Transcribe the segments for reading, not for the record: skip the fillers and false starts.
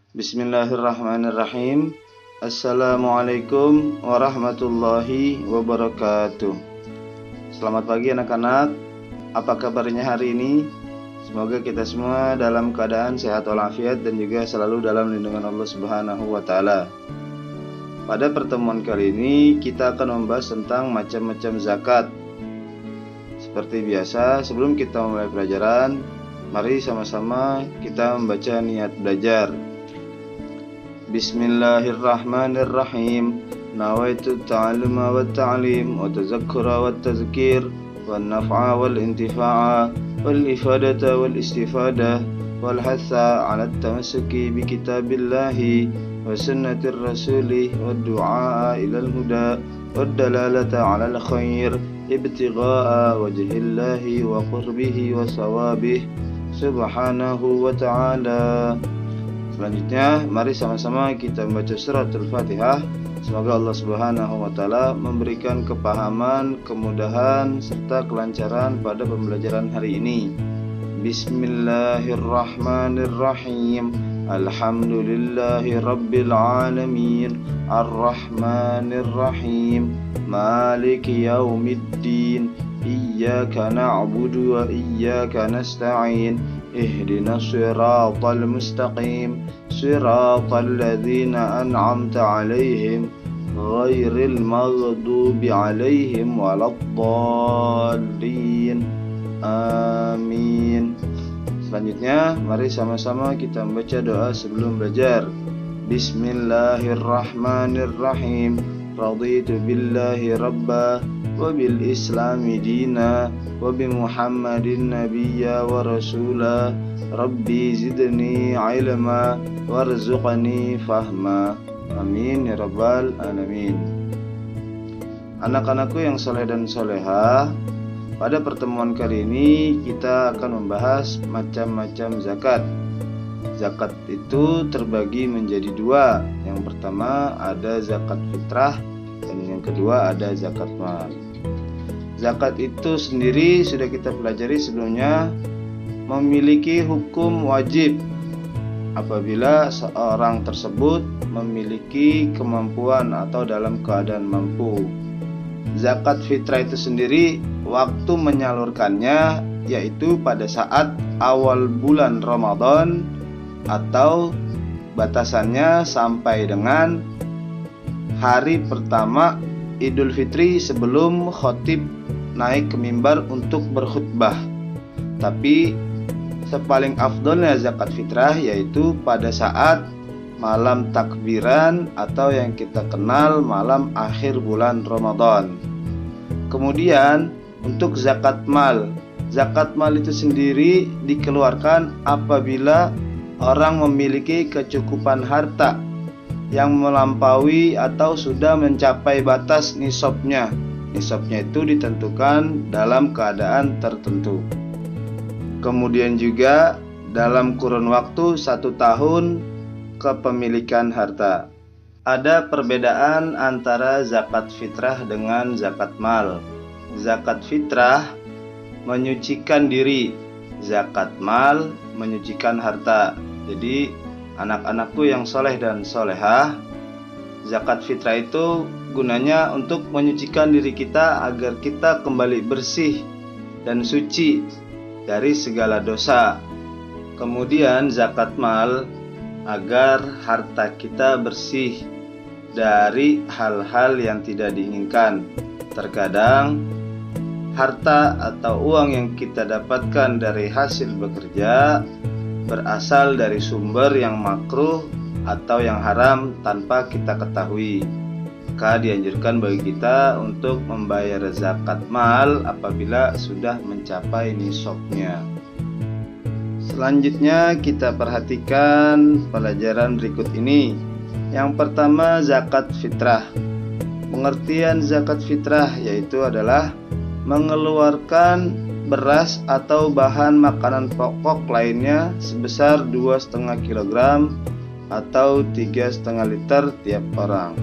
Bismillahirrahmanirrahim. Assalamualaikum warahmatullahi wabarakatuh. Selamat pagi anak-anak. Apa kabarnya hari ini? Semoga kita semua dalam keadaan sehat walafiat dan juga selalu dalam lindungan Allah Subhanahu wa taala. Pada pertemuan kali ini kita akan membahas tentang macam-macam zakat. Seperti biasa, sebelum kita memulai pelajaran, mari sama-sama kita membaca niat belajar. Bismillahirrahmanirrahim. Nawaitu ta'alluma wa ta'lim wa tazakkura wa tazkir wa naf'a wal intifa'a wal ifadata wal istifadah wal hatha 'ala at-tamassuki bi kitabillahi wa sunnatir rasulih wa du'a ila al-huda wa dalalata 'ala al-khair ibtigha'a wajhillahi wa qurbihi wa sawabih subhanahu wa ta'ala. Selanjutnya, mari sama-sama kita membaca suratul Fatihah. Semoga Allah Subhanahu wa taala memberikan kepahaman, kemudahan serta kelancaran pada pembelajaran hari ini. Bismillahirrahmanirrahim. Alhamdulillahi rabbil alamin. Arrahmanirrahim. Maliki yaumiddin. Iyyaka na'budu wa iyyaka nasta'in. اهدنا الصراط المستقيم صراط الذين أنعمت عليهم غير المغضوب عليهم ولا الضالين آمين. Selanjutnya, mari sama-sama kita membaca doa sebelum belajar. Bismillahirrahmanirrahim. Raditu billahi rabba wa bil islami dina wa bi muhammadin nabiyya wa rasula. Rabbi zidni ilma warzuqni fahma. Amin ya rabbal alamin. Anak-anakku yang soleh dan solehah, pada pertemuan kali ini kita akan membahas macam-macam zakat. Zakat itu terbagi menjadi dua. Yang pertama ada zakat fitrah dan yang kedua ada zakat mal. Zakat itu sendiri sudah kita pelajari sebelumnya, memiliki hukum wajib apabila seorang tersebut memiliki kemampuan atau dalam keadaan mampu. Zakat fitrah itu sendiri waktu menyalurkannya yaitu pada saat awal bulan Ramadan atau batasannya sampai dengan hari pertama Idul Fitri sebelum khotib naik ke mimbar untuk berkhutbah. Tapi sepaling afdolnya zakat fitrah yaitu pada saat malam takbiran atau yang kita kenal malam akhir bulan Ramadan. Kemudian untuk zakat mal itu sendiri dikeluarkan apabila orang memiliki kecukupan harta yang melampaui atau sudah mencapai batas nisabnya. Nisabnya itu ditentukan dalam keadaan tertentu. Kemudian juga dalam kurun waktu 1 tahun kepemilikan harta. Ada perbedaan antara zakat fitrah dengan zakat mal. Zakat fitrah menyucikan diri, zakat mal menyucikan harta. Jadi anak-anakku yang soleh dan solehah, zakat fitrah itu gunanya untuk menyucikan diri kita agar kita kembali bersih dan suci dari segala dosa. Kemudian zakat mal agar harta kita bersih dari hal-hal yang tidak diinginkan. Terkadang harta atau uang yang kita dapatkan dari hasil bekerja berasal dari sumber yang makruh atau yang haram tanpa kita ketahui. Maka dianjurkan bagi kita untuk membayar zakat mal apabila sudah mencapai nisabnya. Selanjutnya kita perhatikan pelajaran berikut ini. Yang pertama, zakat fitrah. Pengertian zakat fitrah yaitu adalah mengeluarkan beras atau bahan makanan pokok lainnya sebesar 2,5 kg atau 3,5 liter tiap orang.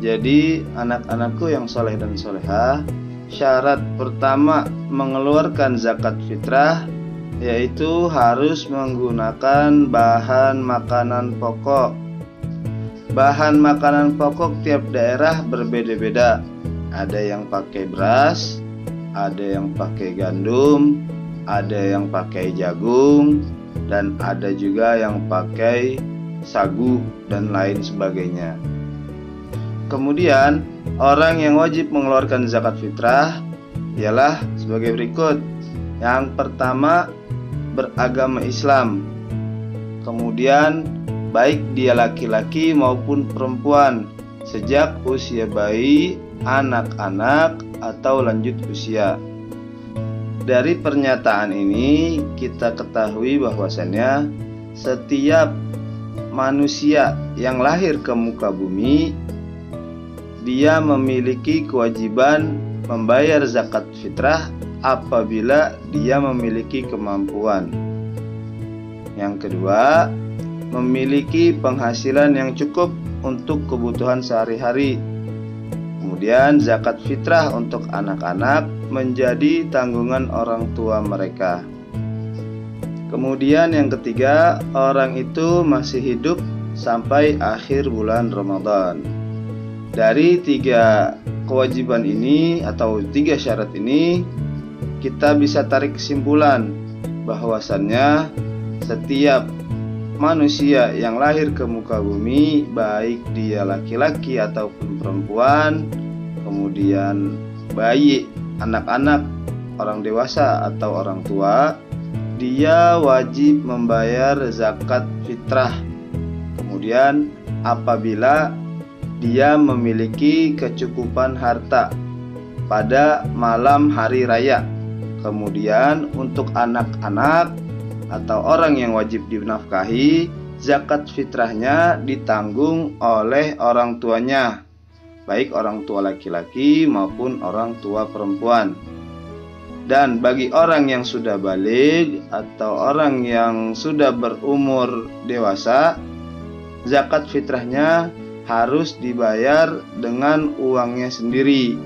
Jadi anak-anakku yang soleh dan solehah, syarat pertama mengeluarkan zakat fitrah yaitu harus menggunakan bahan makanan pokok. Bahan makanan pokok tiap daerah berbeda-beda. Ada yang pakai beras, ada yang pakai gandum, ada yang pakai jagung, dan ada juga yang pakai sagu dan lain sebagainya. Kemudian orang yang wajib mengeluarkan zakat fitrah ialah sebagai berikut. Yang pertama, beragama Islam. Kemudian baik dia laki-laki maupun perempuan, sejak usia bayi, anak-anak, atau lanjut usia. Dari pernyataan ini kita ketahui bahwasannya setiap manusia yang lahir ke muka bumi, dia memiliki kewajiban membayar zakat fitrah apabila dia memiliki kemampuan. Yang kedua, memiliki penghasilan yang cukup untuk kebutuhan sehari-hari. Kemudian zakat fitrah untuk anak-anak menjadi tanggungan orang tua mereka. Kemudian yang ketiga, orang itu masih hidup sampai akhir bulan Ramadan. Dari tiga kewajiban ini atau tiga syarat ini, kita bisa tarik kesimpulan bahwasannya setiap manusia yang lahir ke muka bumi, baik dia laki-laki ataupun perempuan, kemudian bayi, anak-anak, orang dewasa atau orang tua, dia wajib membayar zakat fitrah. Kemudian apabila dia memiliki kecukupan harta pada malam hari raya. Kemudian untuk anak-anak atau orang yang wajib dinafkahi, zakat fitrahnya ditanggung oleh orang tuanya, baik orang tua laki-laki maupun orang tua perempuan. Dan bagi orang yang sudah baligh atau orang yang sudah berumur dewasa, zakat fitrahnya harus dibayar dengan uangnya sendiri.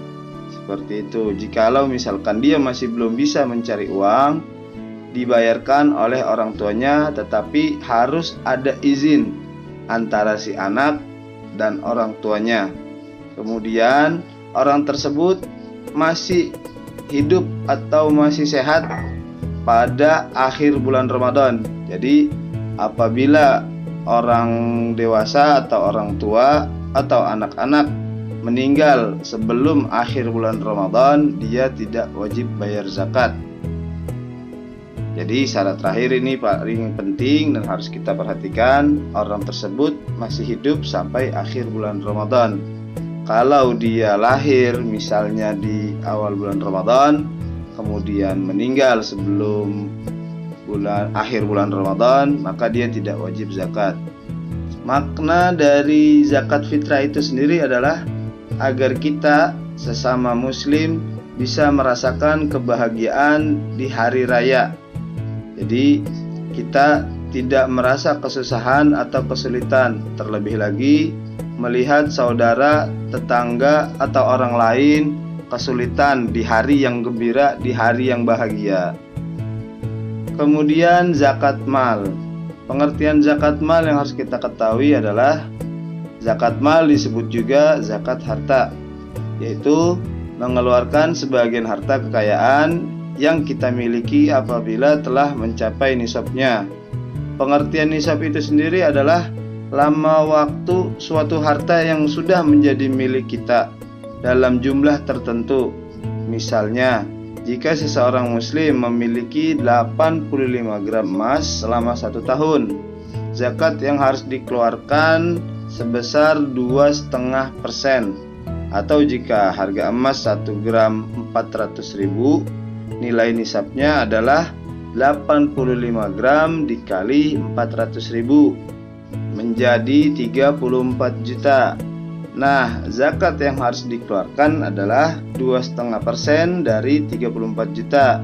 Seperti itu. Jikalau misalkan dia masih belum bisa mencari uang, dibayarkan oleh orang tuanya, tetapi harus ada izin antara si anak dan orang tuanya. Kemudian orang tersebut masih hidup atau masih sehat pada akhir bulan Ramadan. Jadi apabila orang dewasa atau orang tua atau anak-anak meninggal sebelum akhir bulan Ramadan, dia tidak wajib bayar zakat. Jadi syarat terakhir ini paling penting dan harus kita perhatikan, orang tersebut masih hidup sampai akhir bulan Ramadan. Kalau dia lahir misalnya di awal bulan Ramadan, kemudian meninggal sebelum akhir bulan Ramadan, maka dia tidak wajib zakat. Makna dari zakat fitrah itu sendiri adalah agar kita sesama muslim bisa merasakan kebahagiaan di hari raya. Jadi kita tidak merasa kesusahan atau kesulitan, terlebih lagi melihat saudara, tetangga, atau orang lain kesulitan di hari yang gembira, di hari yang bahagia. Kemudian zakat mal. Pengertian zakat mal yang harus kita ketahui adalah zakat mal disebut juga zakat harta, yaitu mengeluarkan sebagian harta kekayaan yang kita miliki apabila telah mencapai nisabnya. Pengertian nisab itu sendiri adalah lama waktu suatu harta yang sudah menjadi milik kita dalam jumlah tertentu. Misalnya, jika seseorang muslim memiliki 85 gram emas selama 1 tahun, zakat yang harus dikeluarkan sebesar 2,5%. Atau jika harga emas 1 gram 400.000, nilai nisabnya adalah 85 gram dikali 400.000 menjadi 34 juta. Nah, zakat yang harus dikeluarkan adalah 2,5% dari 34 juta,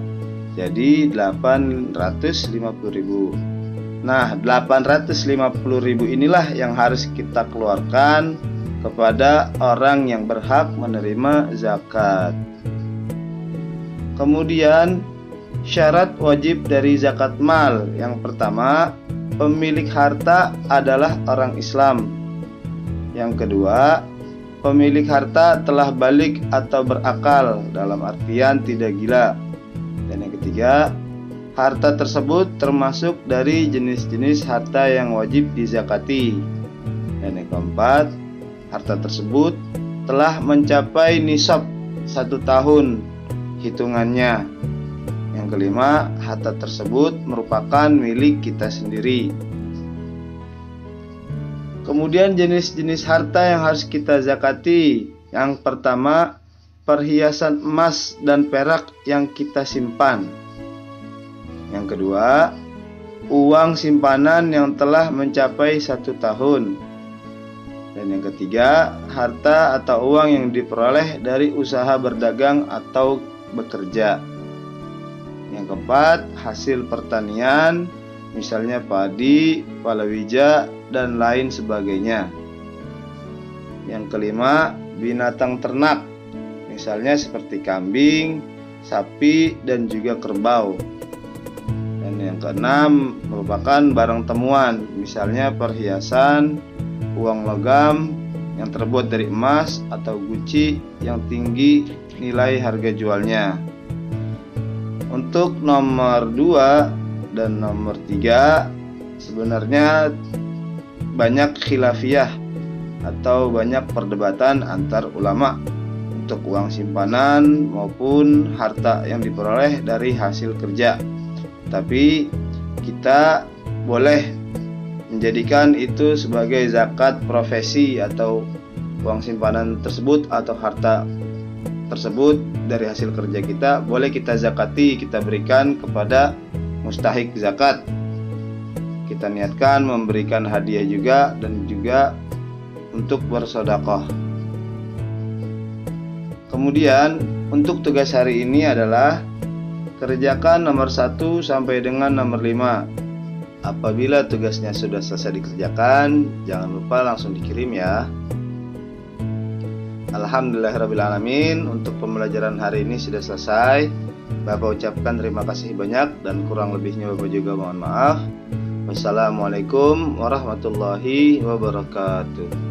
jadi 850.000. Nah, 850.000 inilah yang harus kita keluarkan kepada orang yang berhak menerima zakat. Kemudian Syarat wajib dari zakat mal. Yang pertama, pemilik harta adalah orang Islam. Yang kedua, pemilik harta telah balik atau berakal, dalam artian tidak gila. Dan yang ketiga, harta tersebut termasuk dari jenis-jenis harta yang wajib dizakati. Dan yang keempat, harta tersebut telah mencapai nisab 1 tahun hitungannya. Yang kelima, harta tersebut merupakan milik kita sendiri. Kemudian jenis-jenis harta yang harus kita zakati. Yang pertama, perhiasan emas dan perak yang kita simpan. Yang kedua, uang simpanan yang telah mencapai 1 tahun. Dan yang ketiga, harta atau uang yang diperoleh dari usaha berdagang atau bekerja. Yang keempat, hasil pertanian, misalnya padi, palawija, dan lain sebagainya. Yang kelima, binatang ternak, misalnya seperti kambing, sapi, dan juga kerbau. Dan yang keenam, merupakan barang temuan, misalnya perhiasan, uang logam yang terbuat dari emas atau guci yang tinggi nilai harga jualnya. Untuk nomor 2 dan nomor 3 sebenarnya banyak khilafiyah atau banyak perdebatan antar ulama untuk uang simpanan maupun harta yang diperoleh dari hasil kerja. Tapi kita boleh menjadikan itu sebagai zakat profesi, atau uang simpanan tersebut atau harta tersebut dari hasil kerja kita boleh kita zakati, kita berikan kepada mustahik zakat. Kita niatkan memberikan hadiah juga dan juga untuk bersedekah. Kemudian untuk tugas hari ini adalah kerjakan nomor 1 sampai dengan nomor 5. Apabila tugasnya sudah selesai dikerjakan, jangan lupa langsung dikirim ya. Alhamdulillahirrabbilalamin, untuk pembelajaran hari ini sudah selesai. Bapak ucapkan terima kasih banyak, dan kurang lebihnya Bapak juga mohon maaf. Wassalamualaikum warahmatullahi wabarakatuh.